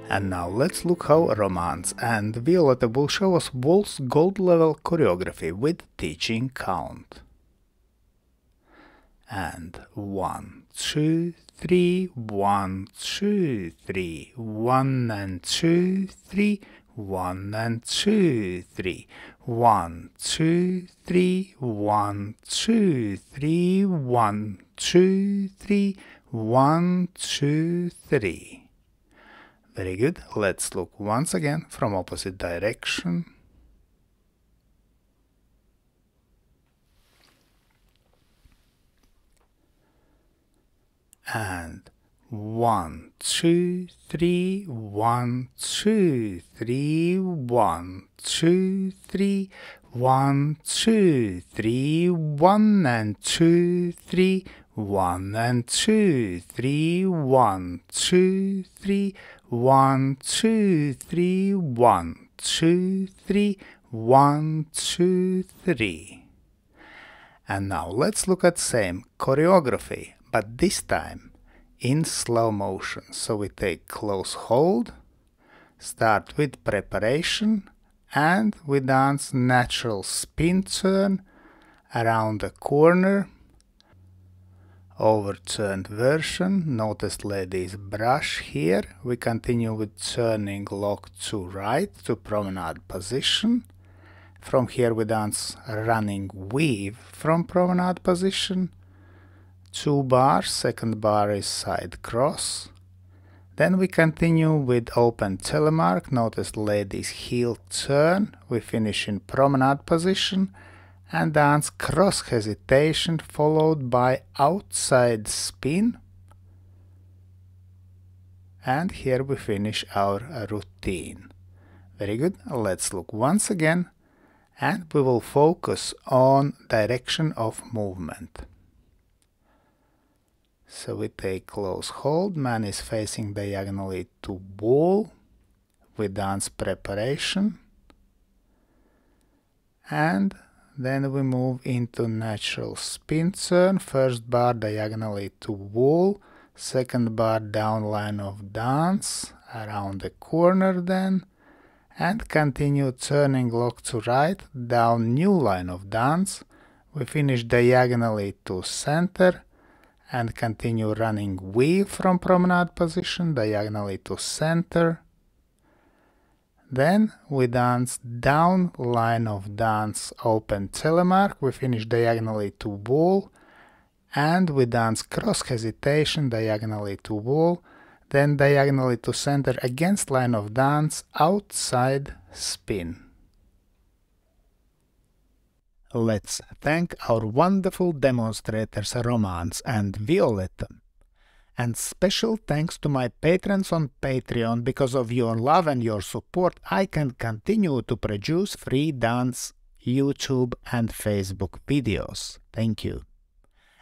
And now let's look how Romance and Violetta will show us Waltz gold level choreography with teaching count. And 1, 2, 3, 1, 2, 3, 1 and 2, 3, 1 and 2, 3, 1, 2, 3, 1, 2, 3, 1, 2, 3, 1, 2, 3. Very good. Let's look once again from opposite direction. And 1, 2, 3, 1, 2, 3, 1, 2, 3, 1, 2, 3, 1 and 2, 3, 1 and 2, 3, 1, 2, 3, 1, 2, 3, 1, 2, 3, 1, 2, 3. And now let's look at same choreography, but this time in slow motion. So we take close hold, start with preparation, and we dance natural spin turn around the corner, overturned version. Notice ladies brush here. We continue with turning lock to right to promenade position. From here we dance running weave from promenade position. 2 bars, second bar is side cross. Then we continue with open telemark. Notice ladies heel turn. We finish in promenade position and dance cross hesitation followed by outside spin. And here we finish our routine. Very good. Let's look once again and we will focus on direction of movement. So we take close hold, man is facing diagonally to wall, we dance preparation, and then we move into natural spin turn, first bar diagonally to wall, second bar down line of dance, around the corner then, and continue turning lock to right, down new line of dance, we finish diagonally to center, and continue running weave from promenade position diagonally to center. Then we dance down line of dance open telemark, we finish diagonally to wall, and we dance cross hesitation diagonally to wall, then diagonally to center against line of dance outside spin. Let's thank our wonderful demonstrators Romance and Violetta. And special thanks to my patrons on Patreon. Because of your love and your support, I can continue to produce free dance, YouTube and Facebook videos. Thank you.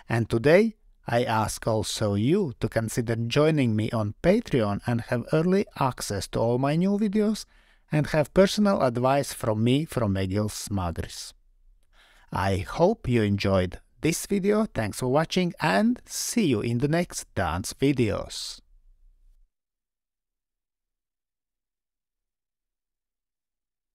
And today, I ask also you to consider joining me on Patreon and have early access to all my new videos and have personal advice from me, from Egils Smagris. I hope you enjoyed this video, thanks for watching and see you in the next dance videos.